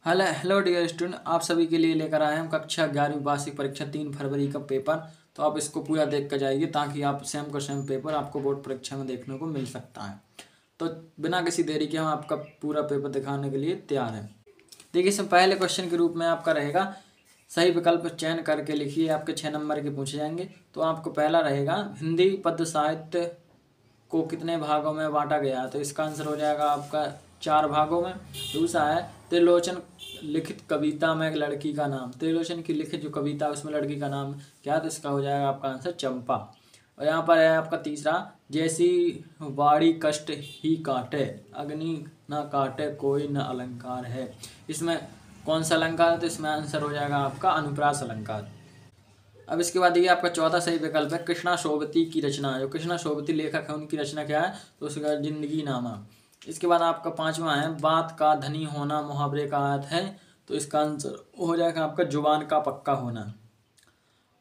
Hello hello dear student, आप सभी के लिए लेकर आए हम कक्षा 11वीं वार्षिक परीक्षा 3 फरवरी का पेपर। तो आप इसको पूरा देख कर जाइए ताकि आप सेम का सेम पेपर आपको बोर्ड परीक्षा में देखने को मिल सकता है। तो बिना किसी देरी के हम आपका पूरा पेपर दिखाने के लिए तैयार हैं। देखिए, इसमें पहले क्वेश्चन के रूप में आपका रहेगा सही विकल्प चयन करके लिखिए। आपके 6 नंबर के पूछे जाएंगे। तो आपको पहला रहेगा हिंदी पद्य साहित्य को कितने भागों में बांटा गया है। तो इसका आंसर हो जाएगा आपका 4 भागों में। दूसरा है त्रिलोचन लिखित कविता में एक लड़की का नाम। त्रिलोचन की लिखित जो कविता है उसमें लड़की का नाम क्या है, तो इसका हो जाएगा आपका आंसर चंपा। और यहाँ पर है आपका तीसरा, जैसी वाड़ी कष्ट ही काटे अग्नि न काटे कोई न अलंकार है। इसमें कौन सा अलंकार है, तो इसमें आंसर हो जाएगा आपका अनुप्रास अलंकार। अब इसके बाद ये आपका चौथा सही विकल्प है कृष्णा शोभती की रचना। जो कृष्णा शोभती लेखक है उनकी रचना क्या है, तो उसका जिंदगी नामा। इसके बाद आपका पांचवा है बात का धनी होना मुहावरे का अर्थ है। तो इसका आंसर हो जाएगा आपका जुबान का पक्का होना।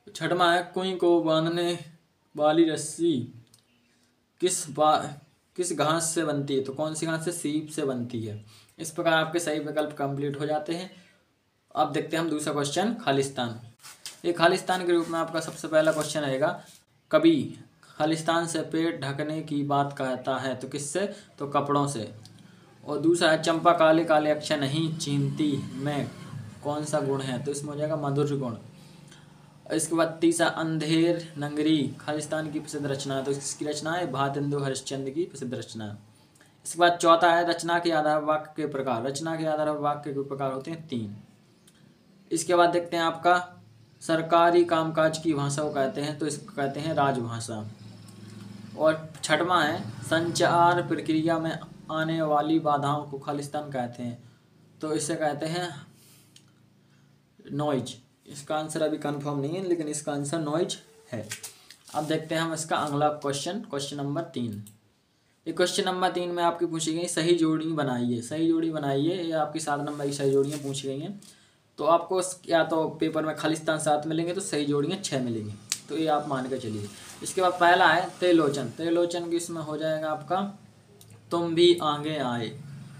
छठवां है कुई को बांधने वाली रस्सी किस घास से बनती है। तो कौन सी घास से, सीप से बनती है। इस प्रकार आपके सही विकल्प कंप्लीट हो जाते हैं। अब देखते हैं हम दूसरा क्वेश्चन खालिस्तान। ये खालिस्तान के रूप में आपका सबसे पहला क्वेश्चन रहेगा कभी खालिस्तान से पेट ढकने की बात कहता है। तो किससे, तो कपड़ों से। और दूसरा है चंपा काले काले अक्षर नहीं चीनती में कौन सा गुण है। तो इसमें हो जाएगा मधुर गुण। इसके बाद तीसरा अंधेर नंगरी खालिस्तान की प्रसिद्ध रचना है। तो इसकी रचना है भारतेंदु हरिश्चंद्र की प्रसिद्ध रचना है। इसके बाद चौथा है रचना के आधार वाक्य के प्रकार। रचना के आधार वाक्य के प्रकार होते हैं 3। इसके बाद देखते हैं आपका सरकारी कामकाज की भाषा को कहते हैं। तो इसको कहते हैं राजभाषा। और छठवां है संचार प्रक्रिया में आने वाली बाधाओं को खालिस्तान कहते हैं। तो इसे कहते हैं नॉइज। इसका आंसर अभी कंफर्म नहीं है, लेकिन इसका आंसर नॉइज है। अब देखते हैं हम इसका अगला क्वेश्चन नंबर 3। ये क्वेश्चन नंबर 3 में आपकी पूछी गई सही जोड़ी बनाइए। सही जोड़ी बनाइए, ये आपकी 7 नंबर की सही जोड़ियाँ पूछी गई हैं। तो आपको या तो पेपर में खालिस्तान 7 मिलेंगे, तो सही जोड़ियाँ 6 मिलेंगी। तो ये आप मान के चलिए। इसके बाद पहला है त्रिलोचन। त्रिलोचन की इसमें हो जाएगा आपका तुम भी आगे आए,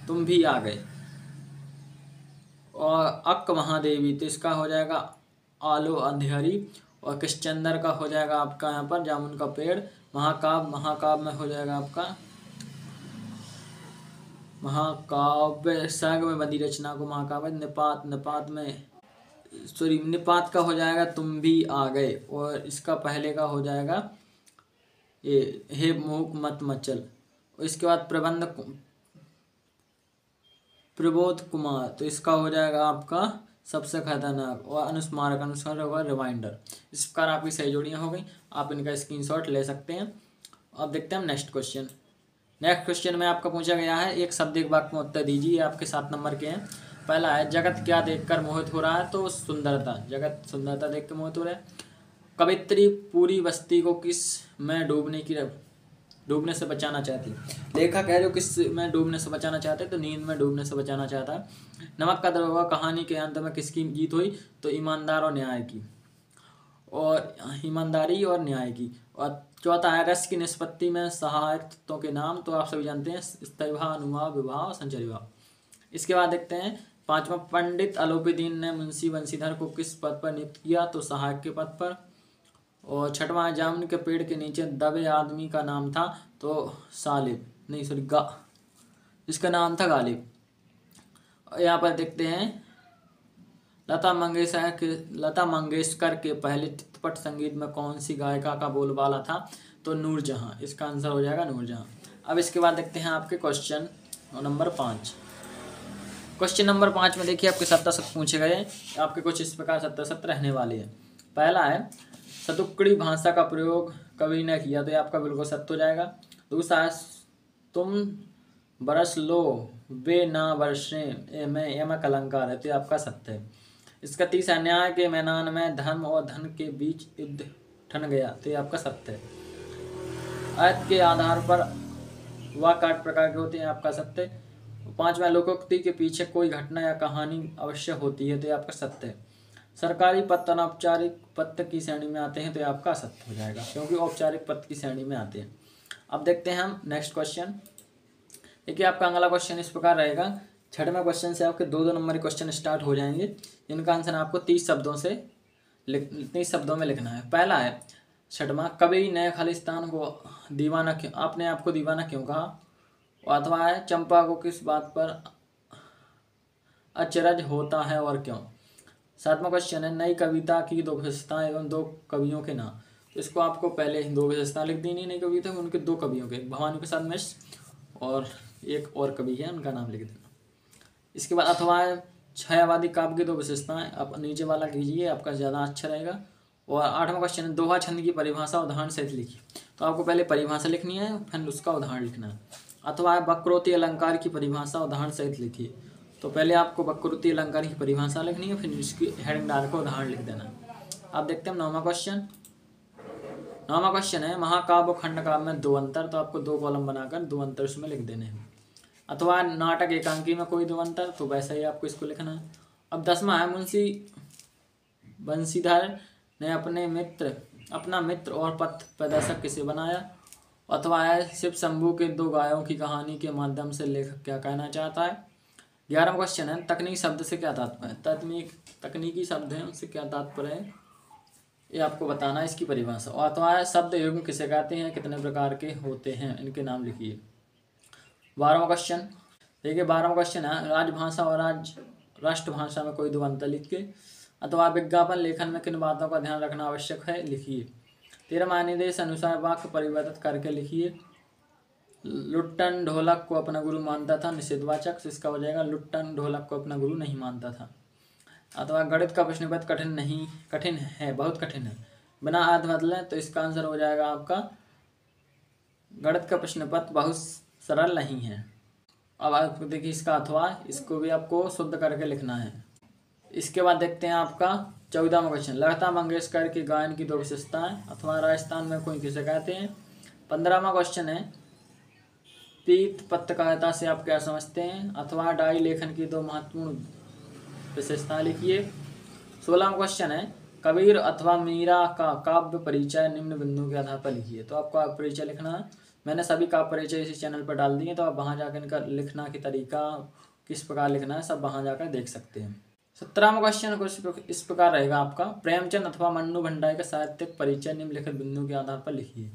तुम भी आ गए। और अक्क महादेवी, तो इसका हो जाएगा आलो अंधेरी। और किशचंदर का हो जाएगा आपका यहाँ पर जामुन का पेड़। महाकाव्य में हो जाएगा आपका महाकाव्य सर्ग में बंदी रचना को महाकाव्य। निपात का हो जाएगा तुम भी आ गए। और इसका पहले का हो जाएगा ये हे मूक मत मचल। और इसके बाद प्रबोध कुमार, तो इसका हो जाएगा आपका सबसे खतरनाक। और अनुस्मारक होगा रिमाइंडर। इस प्रकार आपकी सही जोड़ियाँ हो गई। आप इनका स्क्रीनशॉट ले सकते हैं। अब देखते हैं हम नेक्स्ट क्वेश्चन। नेक्स्ट क्वेश्चन में आपका पूछा गया है एक शब्द एक वाक्य में उत्तर दीजिए। आपके 7 नंबर के हैं। पहला है जगत क्या देखकर मोहित हो रहा है। तो सुंदरता, जगत सुंदरता देख कर मोहित हो रहा है। कवित्री पूरी बस्ती को किस में डूबने से बचाना चाहती है। लेखक है जो किस में डूबने से बचाना चाहते हैं, तो नींद में डूबने से बचाना चाहता है। नमक का दरोगा कहानी के अंत में किसकी जीत हुई, तो ईमानदार और न्याय की। और ईमानदारी और न्याय की। और चौथा है रस की निष्पत्ति में सहायक तत्वों के नाम। तो आप सभी जानते हैं स्थविभाव, अनुभाव, विभाव, संचर विभाव। इसके बाद देखते हैं पांचवा, पंडित अलोपीदीन ने मुंशी बंशीधर को किस पद पर नियुक्त किया। तो सहायक के पद पर। और छठवां, जामुन के पेड़ के नीचे दबे आदमी का नाम था। तो सालिब नहीं सॉरी इसका नाम था गालिब। यहाँ पर देखते हैं लता मंगेशकर के पहले चित्रपट संगीत में कौन सी गायिका का बोलबाला था। तो नूरजहां। इसका आंसर हो जाएगा नूरजहां। अब इसके बाद देखते हैं आपके क्वेश्चन नंबर 5। क्वेश्चन नंबर 5 में देखिए आपके 7 शब्द पूछे गए। आपके कुछ इस प्रकार 7 शब्द रहने वाले हैं। पहला है सतुक्कड़ी भाषा का प्रयोग कभी न किया। तो ये आपका बिल्कुल सत्य हो जाएगा। दूसरा है तुम बरस लो वे ना बरसे में यमक अलंकार है। तो ये आपका सत्य है। इसका तीसरा, न्याय के मैदान में धर्म और धन के बीच युद्ध ठन गया। तो ये आपका सत्य है। अर्थ के आधार पर वाक्य 8 प्रकार के होते हैं। आपका सत्य है। पांचवा, लोकोक्ति के पीछे कोई घटना या कहानी अवश्य होती है। तो ये आपका सत्य है। सरकारी पत्र अनौपचारिक पत्र की श्रेणी में आते हैं। तो ये आपका असत्य हो जाएगा, क्योंकि औपचारिक पत्र की श्रेणी में आते हैं। अब देखते हैं हम नेक्स्ट क्वेश्चन। देखिए आपका अगला क्वेश्चन इस प्रकार रहेगा छठवें क्वेश्चन से आपके 2-2 नंबर के क्वेश्चन स्टार्ट हो जाएंगे। इनका आंसर आपको 30 शब्दों में लिखना है। पहला है छठवां, कभी नए खालिस्तान को दीवाना क्यों, आपने आपको दीवाना क्यों कहा। अथवा है चंपा को किस बात पर अचरज होता है और क्यों। सातवां क्वेश्चन है नई कविता की 2 विशेषताएं एवं 2 कवियों के नाम। तो इसको आपको पहले 2 विशेषताएं लिख देनी, नई कविता उनके 2 कवियों के, भवानी प्रसाद मिश्र और एक और कवि है, उनका नाम लिख देना। इसके बाद अथवा है छायावादी काव्य की 2 विशेषताएं, आप नीचे वाला कीजिए, आपका ज़्यादा अच्छा रहेगा। और 8वां क्वेश्चन है दोहा छंद की परिभाषा उदाहरण सहित लिखिए। तो आपको पहले परिभाषा लिखनी है, फिर उसका उदाहरण लिखना है। अथवा है वक्रोक्ति अलंकार की परिभाषा उदाहरण सहित लिखिए। तो पहले आपको वक्रोक्ति अलंकार की परिभाषा लिखनी है, फिर इसकी हेडिंग डाल कर उदाहरण लिख देना। आप देखते हैं 9वां क्वेश्चन। 9वां क्वेश्चन है महाकाव्य और खंडकाव्य में 2 अंतर। तो आपको 2 कॉलम बनाकर 2 अंतर उसमें लिख देने हैं। अथवा नाटक एकांकी में कोई 2 अंतर, तो वैसा ही आपको इसको लिखना है। अब 10वां है मुंशी बंशीधर ने अपना मित्र और पथ प्रदर्शक किसे बनाया। अथवा है शिव शंभू के 2 गायों की कहानी के माध्यम से लेखक क्या कहना चाहता है। 11वां क्वेश्चन है तकनीक शब्द से क्या तात्पर्य है। तकनीकी शब्द है, उससे क्या तात्पर्य है, ये आपको बताना है, इसकी परिभाषा। और अथवा है शब्द युग्म किसे कहते हैं, कितने प्रकार के होते हैं, इनके नाम लिखिए। 12वां क्वेश्चन देखिए, 12वां क्वेश्चन है राजभाषा और राष्ट्रभाषा में कोई 2 अंतर लिखिए। अथवा विज्ञापन लेखन में किन बातों का ध्यान रखना आवश्यक है, लिखिए। 13वां निर्देश अनुसार वाक्य परिवर्तित करके लिखिए। लुट्टन ढोलक को अपना गुरु मानता था, निषेधवाचक, तो इसका हो जाएगा लुट्टन ढोलक को अपना गुरु नहीं मानता था। अथवा गणित का प्रश्न पत्र कठिन है, बहुत कठिन है, बिना अर्थ बदलें, तो इसका आंसर हो जाएगा आपका गणित का प्रश्न पत्र बहुत सरल नहीं है। अब आप देखिए इसका अथवा, इसको भी आपको शुद्ध करके लिखना है। इसके बाद देखते हैं आपका 14वां क्वेश्चन लता मंगेशकर के गायन की 2 विशेषताएं। अथवा राजस्थान में कोई किसे कहते हैं। 15वां क्वेश्चन है पीत पत्रकारिता से आप क्या समझते हैं। अथवा डायरी लेखन की 2 महत्वपूर्ण विशेषताएं लिखिए। 16वां क्वेश्चन है कबीर अथवा मीरा का काव्य परिचय निम्न बिंदु के आधार पर लिखिए। तो आपको परिचय लिखना है। मैंने सभी काव्य परिचय इसी चैनल पर डाल दिए, तो आप वहाँ जाकर इनका लिखना की तरीका किस प्रकार लिखना है सब वहाँ जाकर देख सकते हैं। 17वां क्वेश्चन कुछ इस प्रकार रहेगा आपका प्रेमचंद अथवा मन्नू भंडारी का साहित्यिक परिचय निम्नलिखित बिंदु के आधार पर लिखिए।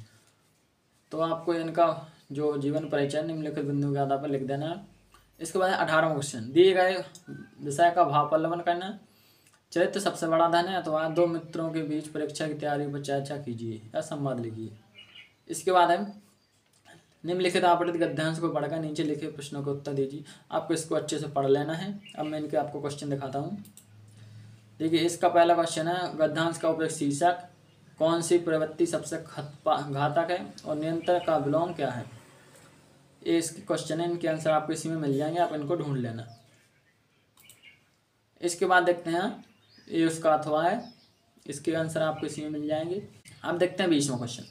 तो आपको इनका जो जीवन परिचय निम्नलिखित बिंदु के आधार पर लिख देना है। इसके बाद 18वां क्वेश्चन दिए गए विषय का भावावलोकन करना। चरित्र सबसे बड़ा धन है। अथवा 2 मित्रों के बीच परीक्षा की तैयारी पर चर्चा कीजिए या संवाद लिखिए। इसके बाद है निम्नलिखित आपत्ति गद्यांश को पढ़कर नीचे लिखे प्रश्नों का उत्तर दीजिए। आपको इसको अच्छे से पढ़ लेना है। अब मैं इनके आपको क्वेश्चन दिखाता हूँ। देखिए इसका पहला क्वेश्चन है गद्यांश का उपयोग शीर्षक, कौन सी प्रवृत्ति सबसे घातक है और नियंत्रण का विलोम क्या है। ये इसके क्वेश्चन है, इनके आंसर आपको इसी में मिल जाएंगे, आप इनको ढूंढ लेना। इसके बाद देखते हैं ये उसका अथवा है, इसके आंसर आपको इसी में मिल जाएंगे। अब देखते हैं 20वां क्वेश्चन।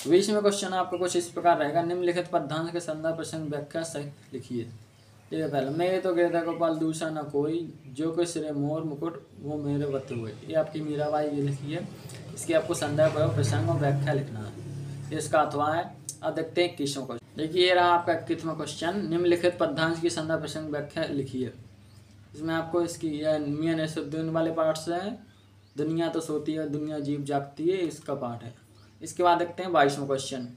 20वें क्वेश्चन आपका कुछ इस प्रकार रहेगा निम्नलिखित पद्यांश के संदर्भ प्रसंग व्याख्या सहित लिखिए। ठीक है, पहले मेरे तो गिरधा गोपाल दूसरा न कोई, जो कोई सिरे मोर मुकुट वो मेरे बत हुए। ये आपकी मीराबाई ये लिखी है। इसकी आपको संदर्भ प्रसंग और व्याख्या लिखना है। इसका अथवा है। अब देखते हैं 21वां क्वेश्चन। देखिए ये रहा आपका 21वां क्वेश्चन निम्नलिखित पद्यांश की संदर्भ प्रसंग व्याख्या लिखिए। इसमें आपको इसकी मियां नसीरुद्दीन वाले पार्ट से है, दुनिया तो सोती है दुनिया जीव जागती है, इसका पार्ट है। इसके बाद देखते हैं 22वां क्वेश्चन।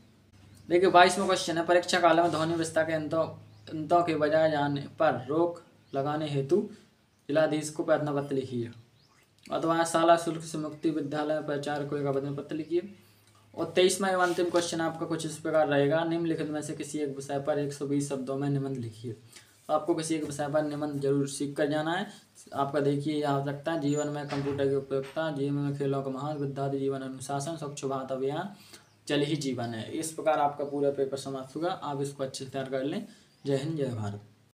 देखिए 22वां क्वेश्चन है परीक्षा काल में ध्वनि विस्तार के अंतों के बजाय जाने पर रोक लगाने हेतु जिलाधीश को प्रार्थना पत्र लिखिए। अथवा शाला शुल्क से मुक्ति विद्यालय प्रचार को एक आवेदन पत्र लिखिए। और 23वां एवं अंतिम क्वेश्चन आपका कुछ इस प्रकार रहेगा निम्नलिखित में से किसी एक विषय पर 120 शब्दों में निबंध लिखिए। तो आपको किसी एक विषय पर निबंध जरूर सीख कर जाना है। आपका देखिए यह हो सकता है जीवन में कंप्यूटर की उपयोगिता, जीवन में खेलों का महत्व, विद्यार्थी जीवन अनुशासन, स्वच्छ भारत अभियान, जल ही जीवन है। इस प्रकार आपका पूरा पेपर समाप्त होगा। आप इसको अच्छे से तैयार कर लें। जय हिंद, जय भारत।